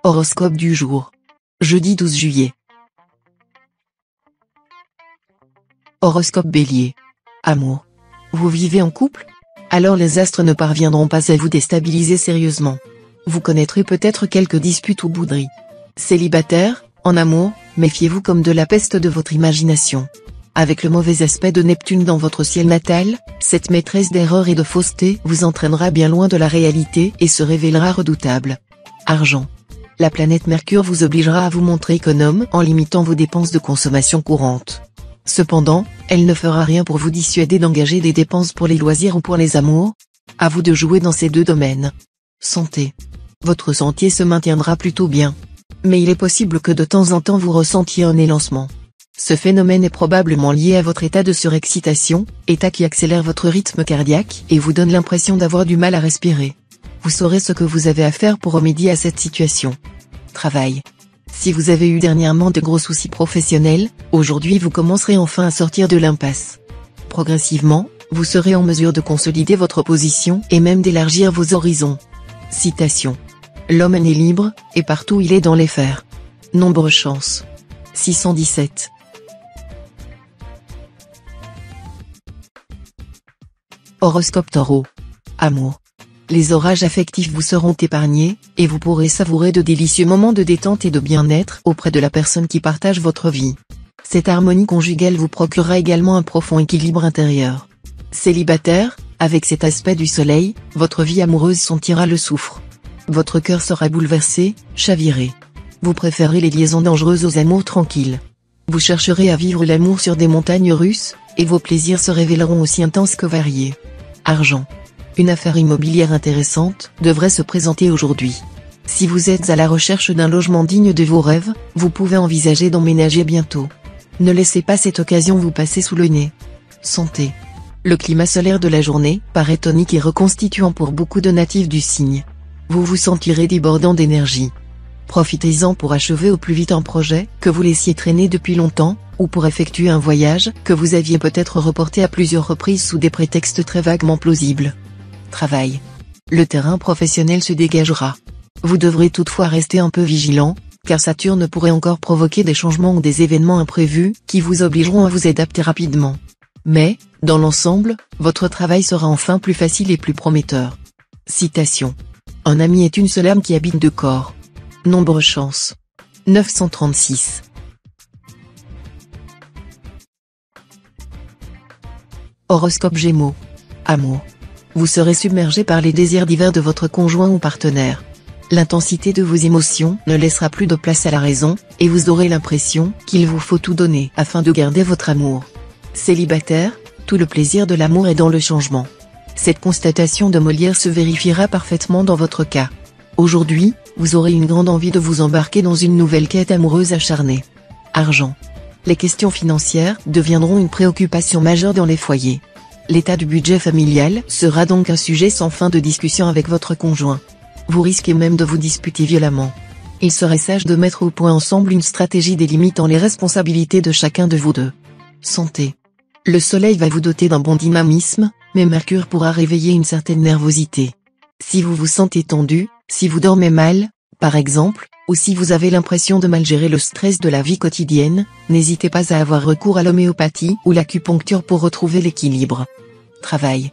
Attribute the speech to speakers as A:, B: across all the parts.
A: Horoscope du jour. Jeudi 12 juillet. Horoscope Bélier. Amour. Vous vivez en couple? Alors les astres ne parviendront pas à vous déstabiliser sérieusement. Vous connaîtrez peut-être quelques disputes ou bouderies. Célibataire, en amour, méfiez-vous comme de la peste de votre imagination. Avec le mauvais aspect de Neptune dans votre ciel natal, cette maîtresse d'erreur et de fausseté vous entraînera bien loin de la réalité et se révélera redoutable. Argent. La planète Mercure vous obligera à vous montrer économe en limitant vos dépenses de consommation courante. Cependant, elle ne fera rien pour vous dissuader d'engager des dépenses pour les loisirs ou pour les amours. À vous de jouer dans ces deux domaines. Santé. Votre santé se maintiendra plutôt bien. Mais il est possible que de temps en temps vous ressentiez un élancement. Ce phénomène est probablement lié à votre état de surexcitation, état qui accélère votre rythme cardiaque et vous donne l'impression d'avoir du mal à respirer. Vous saurez ce que vous avez à faire pour remédier à cette situation. Travail. Si vous avez eu dernièrement de gros soucis professionnels, aujourd'hui vous commencerez enfin à sortir de l'impasse. Progressivement, vous serez en mesure de consolider votre position et même d'élargir vos horizons. Citation. L'homme est né libre, et partout il est dans les fers. Nombre chance. 617. Horoscope Taureau. Amour. Les orages affectifs vous seront épargnés, et vous pourrez savourer de délicieux moments de détente et de bien-être auprès de la personne qui partage votre vie. Cette harmonie conjugale vous procurera également un profond équilibre intérieur. Célibataire, avec cet aspect du soleil, votre vie amoureuse sentira le soufre. Votre cœur sera bouleversé, chaviré. Vous préférez les liaisons dangereuses aux amours tranquilles. Vous chercherez à vivre l'amour sur des montagnes russes, et vos plaisirs se révéleront aussi intenses que variés. Argent. Une affaire immobilière intéressante devrait se présenter aujourd'hui. Si vous êtes à la recherche d'un logement digne de vos rêves, vous pouvez envisager d'emménager bientôt. Ne laissez pas cette occasion vous passer sous le nez. Santé. Le climat solaire de la journée paraît tonique et reconstituant pour beaucoup de natifs du signe. Vous vous sentirez débordant d'énergie. Profitez-en pour achever au plus vite un projet que vous laissiez traîner depuis longtemps, ou pour effectuer un voyage que vous aviez peut-être reporté à plusieurs reprises sous des prétextes très vaguement plausibles. Travail. Le terrain professionnel se dégagera. Vous devrez toutefois rester un peu vigilant, car Saturne pourrait encore provoquer des changements ou des événements imprévus qui vous obligeront à vous adapter rapidement. Mais, dans l'ensemble, votre travail sera enfin plus facile et plus prometteur. Citation. Un ami est une seule âme qui habite deux corps. Nombre chance. 936. Horoscope Gémeaux. Amour. Vous serez submergé par les désirs divers de votre conjoint ou partenaire. L'intensité de vos émotions ne laissera plus de place à la raison, et vous aurez l'impression qu'il vous faut tout donner afin de garder votre amour. Célibataire, tout le plaisir de l'amour est dans le changement. Cette constatation de Molière se vérifiera parfaitement dans votre cas. Aujourd'hui, vous aurez une grande envie de vous embarquer dans une nouvelle quête amoureuse acharnée. Argent. Les questions financières deviendront une préoccupation majeure dans les foyers. L'état du budget familial sera donc un sujet sans fin de discussion avec votre conjoint. Vous risquez même de vous disputer violemment. Il serait sage de mettre au point ensemble une stratégie délimitant les responsabilités de chacun de vous deux. Santé. Le soleil va vous doter d'un bon dynamisme, mais Mercure pourra réveiller une certaine nervosité. Si vous vous sentez tendu, si vous dormez mal, par exemple, ou si vous avez l'impression de mal gérer le stress de la vie quotidienne, n'hésitez pas à avoir recours à l'homéopathie ou l'acupuncture pour retrouver l'équilibre. Travail.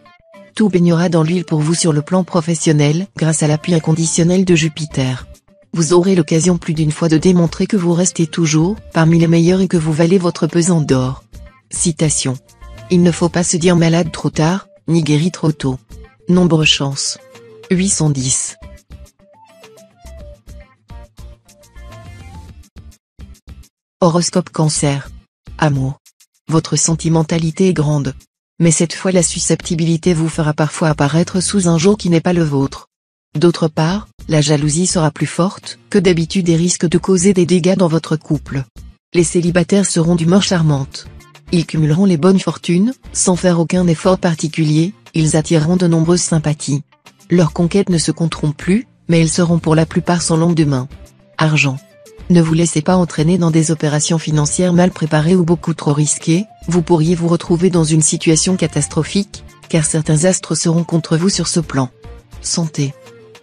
A: Tout baignera dans l'huile pour vous sur le plan professionnel grâce à l'appui inconditionnel de Jupiter. Vous aurez l'occasion plus d'une fois de démontrer que vous restez toujours parmi les meilleurs et que vous valez votre pesant d'or. Citation. Il ne faut pas se dire malade trop tard, ni guéri trop tôt. Nombre chance. 810. Horoscope Cancer. Amour. Votre sentimentalité est grande. Mais cette fois la susceptibilité vous fera parfois apparaître sous un jour qui n'est pas le vôtre. D'autre part, la jalousie sera plus forte que d'habitude et risque de causer des dégâts dans votre couple. Les célibataires seront d'humeur charmante. Ils cumuleront les bonnes fortunes, sans faire aucun effort particulier, ils attireront de nombreuses sympathies. Leurs conquêtes ne se compteront plus, mais elles seront pour la plupart sans lendemain. Argent. Ne vous laissez pas entraîner dans des opérations financières mal préparées ou beaucoup trop risquées, vous pourriez vous retrouver dans une situation catastrophique, car certains astres seront contre vous sur ce plan. Santé.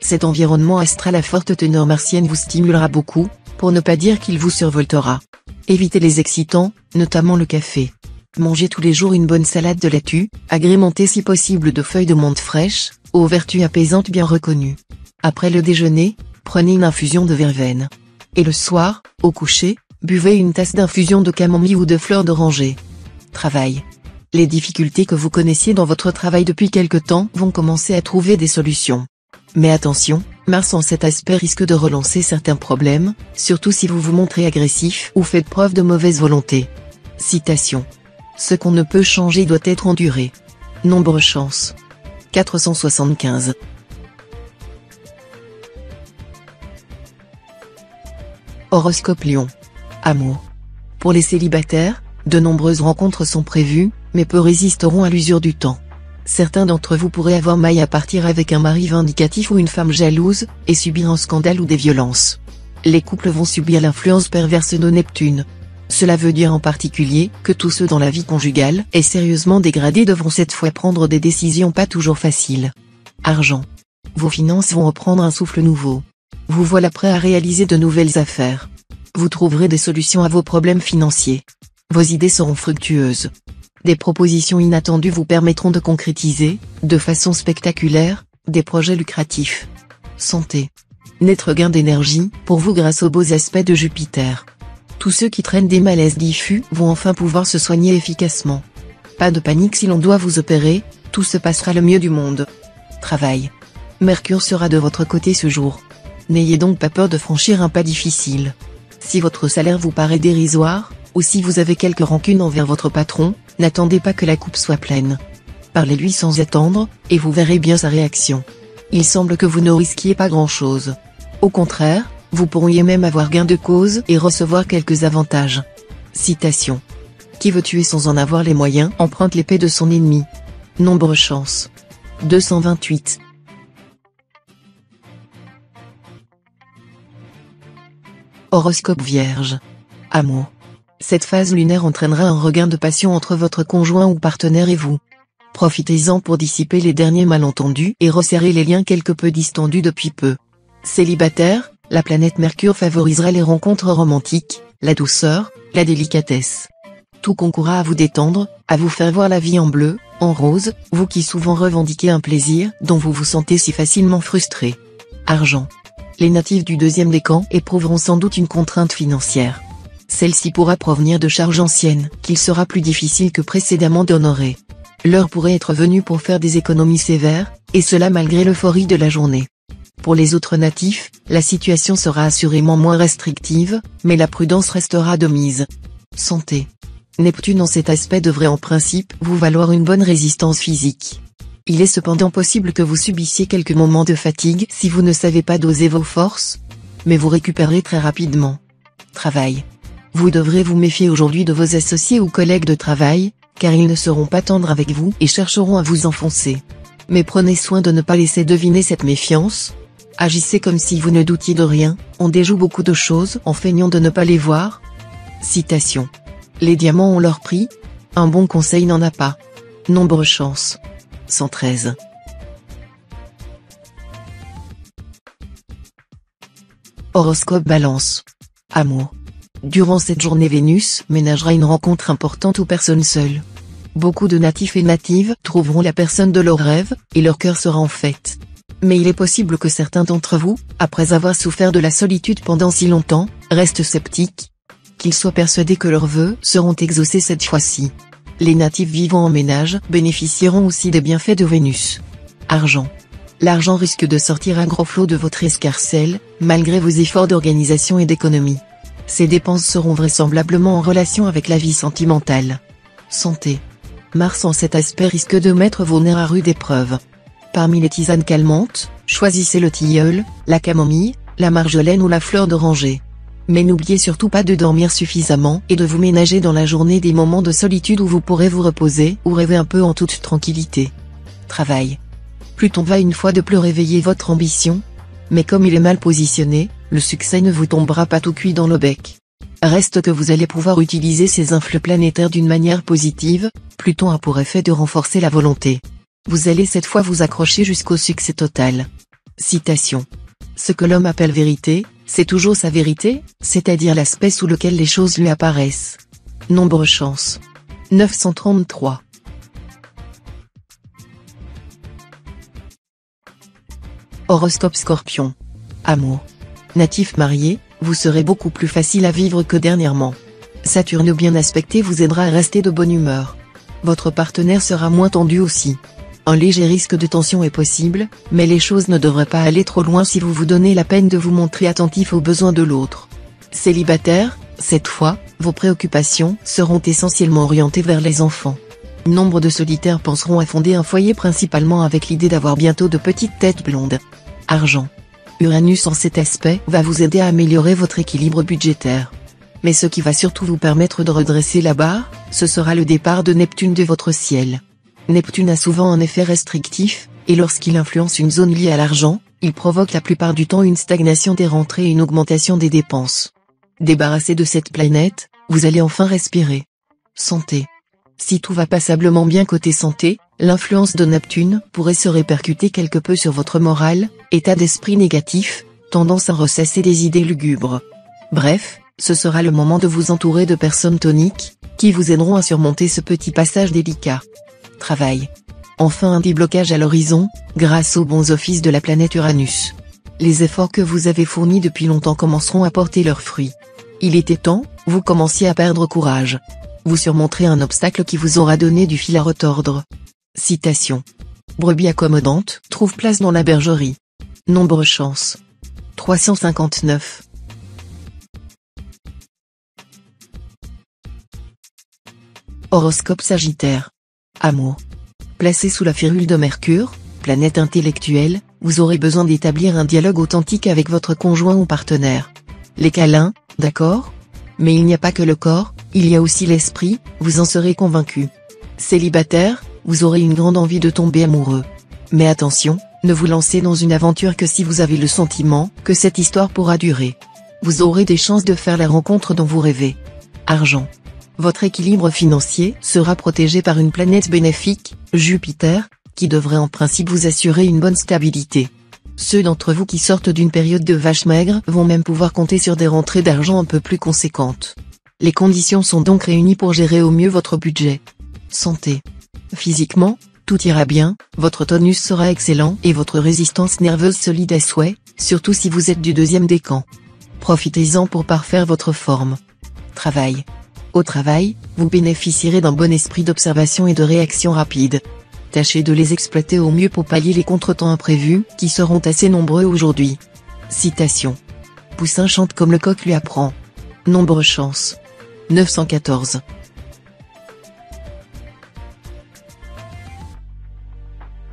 A: Cet environnement astral à forte teneur martienne vous stimulera beaucoup, pour ne pas dire qu'il vous survoltera. Évitez les excitants, notamment le café. Mangez tous les jours une bonne salade de laitue, agrémentée si possible de feuilles de menthe fraîches, aux vertus apaisantes bien reconnues. Après le déjeuner, prenez une infusion de verveine. Et le soir, au coucher, buvez une tasse d'infusion de camomille ou de fleurs d'oranger. Travail. Les difficultés que vous connaissiez dans votre travail depuis quelque temps vont commencer à trouver des solutions. Mais attention, Mars en cet aspect risque de relancer certains problèmes, surtout si vous vous montrez agressif ou faites preuve de mauvaise volonté. Citation. Ce qu'on ne peut changer doit être enduré. Nombre chance. 475. Horoscope Lion. Amour. Pour les célibataires, de nombreuses rencontres sont prévues, mais peu résisteront à l'usure du temps. Certains d'entre vous pourraient avoir maille à partir avec un mari vindicatif ou une femme jalouse, et subir un scandale ou des violences. Les couples vont subir l'influence perverse de Neptune. Cela veut dire en particulier que tous ceux dans la vie conjugale est sérieusement dégradés devront cette fois prendre des décisions pas toujours faciles. Argent. Vos finances vont reprendre un souffle nouveau. Vous voilà prêt à réaliser de nouvelles affaires. Vous trouverez des solutions à vos problèmes financiers. Vos idées seront fructueuses. Des propositions inattendues vous permettront de concrétiser, de façon spectaculaire, des projets lucratifs. Santé. Net regain d'énergie pour vous grâce aux beaux aspects de Jupiter. Tous ceux qui traînent des malaises diffus vont enfin pouvoir se soigner efficacement. Pas de panique si l'on doit vous opérer, tout se passera le mieux du monde. Travail. Mercure sera de votre côté ce jour. N'ayez donc pas peur de franchir un pas difficile. Si votre salaire vous paraît dérisoire, ou si vous avez quelque rancune envers votre patron, n'attendez pas que la coupe soit pleine. Parlez-lui sans attendre, et vous verrez bien sa réaction. Il semble que vous ne risquiez pas grand-chose. Au contraire, vous pourriez même avoir gain de cause et recevoir quelques avantages. Citation. Qui veut tuer sans en avoir les moyens emprunte l'épée de son ennemi. Nombre chance. 228. Horoscope Vierge. Amour. Cette phase lunaire entraînera un regain de passion entre votre conjoint ou partenaire et vous. Profitez-en pour dissiper les derniers malentendus et resserrer les liens quelque peu distendus depuis peu. Célibataire, la planète Mercure favorisera les rencontres romantiques, la douceur, la délicatesse. Tout concourra à vous détendre, à vous faire voir la vie en bleu, en rose, vous qui souvent revendiquez un plaisir dont vous vous sentez si facilement frustré. Argent. Les natifs du deuxième décan éprouveront sans doute une contrainte financière. Celle-ci pourra provenir de charges anciennes, qu'il sera plus difficile que précédemment d'honorer. L'heure pourrait être venue pour faire des économies sévères, et cela malgré l'euphorie de la journée. Pour les autres natifs, la situation sera assurément moins restrictive, mais la prudence restera de mise. Santé. Neptune en cet aspect devrait en principe vous valoir une bonne résistance physique. Il est cependant possible que vous subissiez quelques moments de fatigue si vous ne savez pas doser vos forces, mais vous récupérez très rapidement. Travail. Vous devrez vous méfier aujourd'hui de vos associés ou collègues de travail, car ils ne seront pas tendres avec vous et chercheront à vous enfoncer. Mais prenez soin de ne pas laisser deviner cette méfiance. Agissez comme si vous ne doutiez de rien, on déjoue beaucoup de choses en feignant de ne pas les voir. Citation. Les diamants ont leur prix, un bon conseil n'en a pas. Nombre chance. 113. Horoscope Balance. Amour. Durant cette journée Vénus ménagera une rencontre importante aux personnes seules. Beaucoup de natifs et natives trouveront la personne de leur rêve, et leur cœur sera en fête. Mais il est possible que certains d'entre vous, après avoir souffert de la solitude pendant si longtemps, restent sceptiques. Qu'ils soient persuadés que leurs vœux seront exaucés cette fois-ci. Les natifs vivant en ménage bénéficieront aussi des bienfaits de Vénus. Argent. L'argent risque de sortir un gros flot de votre escarcelle, malgré vos efforts d'organisation et d'économie. Ces dépenses seront vraisemblablement en relation avec la vie sentimentale. Santé. Mars en cet aspect risque de mettre vos nerfs à rude épreuve. Parmi les tisanes calmantes, choisissez le tilleul, la camomille, la marjolaine ou la fleur d'oranger. Mais n'oubliez surtout pas de dormir suffisamment et de vous ménager dans la journée des moments de solitude où vous pourrez vous reposer ou rêver un peu en toute tranquillité. Travail. Pluton va une fois de plus réveiller votre ambition. Mais comme il est mal positionné, le succès ne vous tombera pas tout cuit dans le bec. Reste que vous allez pouvoir utiliser ces influx planétaires d'une manière positive. Pluton a pour effet de renforcer la volonté. Vous allez cette fois vous accrocher jusqu'au succès total. Citation. Ce que l'homme appelle vérité, c'est toujours sa vérité, c'est-à-dire l'aspect sous lequel les choses lui apparaissent. Nombre chance. 933. Horoscope Scorpion. Amour. Natif marié, vous serez beaucoup plus facile à vivre que dernièrement. Saturne bien aspecté vous aidera à rester de bonne humeur. Votre partenaire sera moins tendu aussi. Un léger risque de tension est possible, mais les choses ne devraient pas aller trop loin si vous vous donnez la peine de vous montrer attentif aux besoins de l'autre. Célibataire, cette fois, vos préoccupations seront essentiellement orientées vers les enfants. Nombre de solitaires penseront à fonder un foyer principalement avec l'idée d'avoir bientôt de petites têtes blondes. Argent. Uranus en cet aspect va vous aider à améliorer votre équilibre budgétaire. Mais ce qui va surtout vous permettre de redresser la barre, ce sera le départ de Neptune de votre ciel. Neptune a souvent un effet restrictif, et lorsqu'il influence une zone liée à l'argent, il provoque la plupart du temps une stagnation des rentrées et une augmentation des dépenses. Débarrassé de cette planète, vous allez enfin respirer. Santé. Si tout va passablement bien côté santé, l'influence de Neptune pourrait se répercuter quelque peu sur votre morale, état d'esprit négatif, tendance à ressasser des idées lugubres. Bref, ce sera le moment de vous entourer de personnes toniques, qui vous aideront à surmonter ce petit passage délicat. Travail. Enfin un déblocage à l'horizon, grâce aux bons offices de la planète Uranus. Les efforts que vous avez fournis depuis longtemps commenceront à porter leurs fruits. Il était temps, vous commenciez à perdre courage. Vous surmonterez un obstacle qui vous aura donné du fil à retordre. Citation. Brebis accommodante trouve place dans la bergerie. Nombre chance. 359. Horoscope Sagittaire. Amour. Placé sous la férule de Mercure, planète intellectuelle, vous aurez besoin d'établir un dialogue authentique avec votre conjoint ou partenaire. Les câlins, d'accord? Mais il n'y a pas que le corps, il y a aussi l'esprit, vous en serez convaincu. Célibataire, vous aurez une grande envie de tomber amoureux. Mais attention, ne vous lancez dans une aventure que si vous avez le sentiment que cette histoire pourra durer. Vous aurez des chances de faire la rencontre dont vous rêvez. Argent. Votre équilibre financier sera protégé par une planète bénéfique, Jupiter, qui devrait en principe vous assurer une bonne stabilité. Ceux d'entre vous qui sortent d'une période de vache maigre vont même pouvoir compter sur des rentrées d'argent un peu plus conséquentes. Les conditions sont donc réunies pour gérer au mieux votre budget. Santé. Physiquement, tout ira bien, votre tonus sera excellent et votre résistance nerveuse solide à souhait, surtout si vous êtes du deuxième décan. Profitez-en pour parfaire votre forme. Travail. Au travail, vous bénéficierez d'un bon esprit d'observation et de réaction rapide. Tâchez de les exploiter au mieux pour pallier les contretemps imprévus, qui seront assez nombreux aujourd'hui. Citation. Poussin chante comme le coq lui apprend. Nombre chance. 914.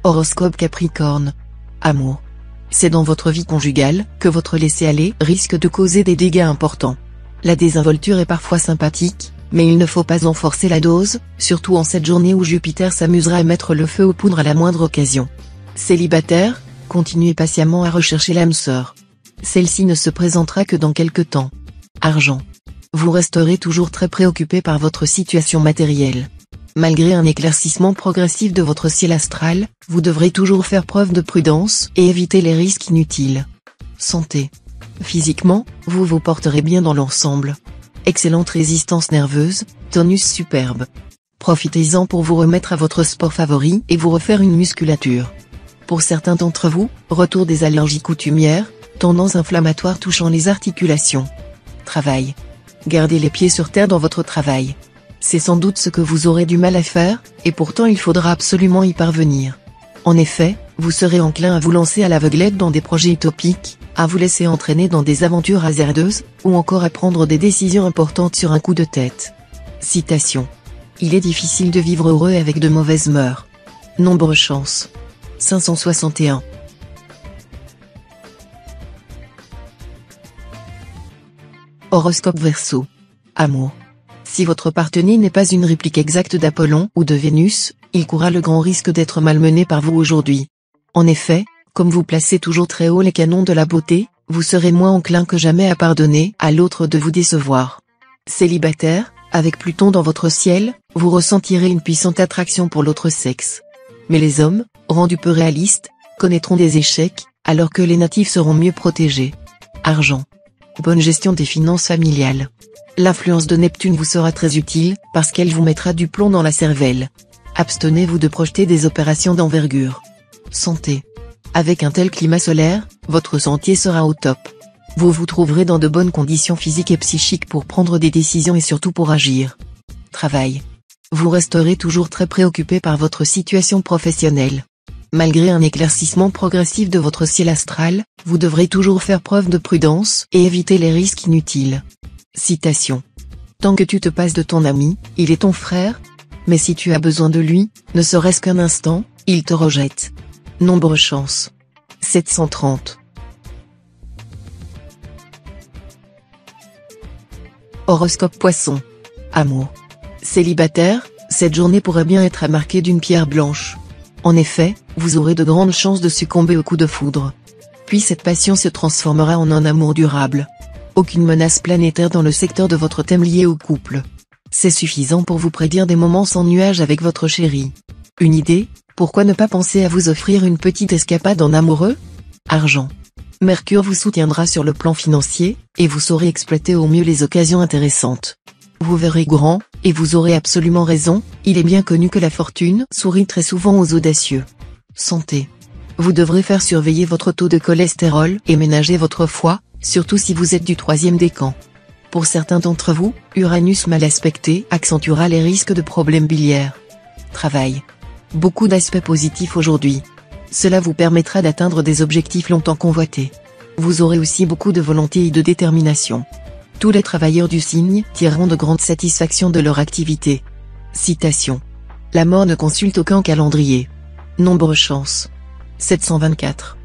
A: Horoscope Capricorne. Amour. C'est dans votre vie conjugale que votre laisser-aller risque de causer des dégâts importants. La désinvolture est parfois sympathique, mais il ne faut pas en forcer la dose, surtout en cette journée où Jupiter s'amusera à mettre le feu aux poudres à la moindre occasion. Célibataire, continuez patiemment à rechercher l'âme sœur. Celle-ci ne se présentera que dans quelque temps. Argent. Vous resterez toujours très préoccupé par votre situation matérielle. Malgré un éclaircissement progressif de votre ciel astral, vous devrez toujours faire preuve de prudence et éviter les risques inutiles. Santé. Physiquement, vous vous porterez bien dans l'ensemble. Excellente résistance nerveuse, tonus superbe. Profitez-en pour vous remettre à votre sport favori et vous refaire une musculature. Pour certains d'entre vous, retour des allergies coutumières, tendance inflammatoire touchant les articulations. Travail. Gardez les pieds sur terre dans votre travail. C'est sans doute ce que vous aurez du mal à faire, et pourtant il faudra absolument y parvenir. En effet, vous serez enclin à vous lancer à l'aveuglette dans des projets utopiques, à vous laisser entraîner dans des aventures hasardeuses, ou encore à prendre des décisions importantes sur un coup de tête. Citation. Il est difficile de vivre heureux avec de mauvaises mœurs. Nombre chance. 561. Horoscope Verseau. Amour. Si votre partenaire n'est pas une réplique exacte d'Apollon ou de Vénus, il courra le grand risque d'être malmené par vous aujourd'hui. En effet, comme vous placez toujours très haut les canons de la beauté, vous serez moins enclin que jamais à pardonner à l'autre de vous décevoir. Célibataire, avec Pluton dans votre ciel, vous ressentirez une puissante attraction pour l'autre sexe. Mais les hommes, rendus peu réalistes, connaîtront des échecs, alors que les natifs seront mieux protégés. Argent. Bonne gestion des finances familiales. L'influence de Neptune vous sera très utile, parce qu'elle vous mettra du plomb dans la cervelle. Abstenez-vous de projeter des opérations d'envergure. Santé. Avec un tel climat solaire, votre santé sera au top. Vous vous trouverez dans de bonnes conditions physiques et psychiques pour prendre des décisions et surtout pour agir. Travail. Vous resterez toujours très préoccupé par votre situation professionnelle. Malgré un éclaircissement progressif de votre ciel astral, vous devrez toujours faire preuve de prudence et éviter les risques inutiles. Citation. Tant que tu te passes de ton ami, il est ton frère. Mais si tu as besoin de lui, ne serait-ce qu'un instant, il te rejette. Nombre chance. 730. Horoscope Poisson. Amour. Célibataire, cette journée pourrait bien être marquée d'une pierre blanche. En effet, vous aurez de grandes chances de succomber au coup de foudre. Puis cette passion se transformera en un amour durable. Aucune menace planétaire dans le secteur de votre thème lié au couple. C'est suffisant pour vous prédire des moments sans nuages avec votre chérie. Une idée, pourquoi ne pas penser à vous offrir une petite escapade en amoureux? Argent. Mercure vous soutiendra sur le plan financier, et vous saurez exploiter au mieux les occasions intéressantes. Vous verrez grand, et vous aurez absolument raison, il est bien connu que la fortune sourit très souvent aux audacieux. Santé. Vous devrez faire surveiller votre taux de cholestérol et ménager votre foie, surtout si vous êtes du troisième décan. Pour certains d'entre vous, Uranus mal aspecté accentuera les risques de problèmes biliaires. Travail. Beaucoup d'aspects positifs aujourd'hui. Cela vous permettra d'atteindre des objectifs longtemps convoités. Vous aurez aussi beaucoup de volonté et de détermination. Tous les travailleurs du signe tireront de grandes satisfactions de leur activité. Citation. La mort ne consulte aucun calendrier. Nombre chance. 724.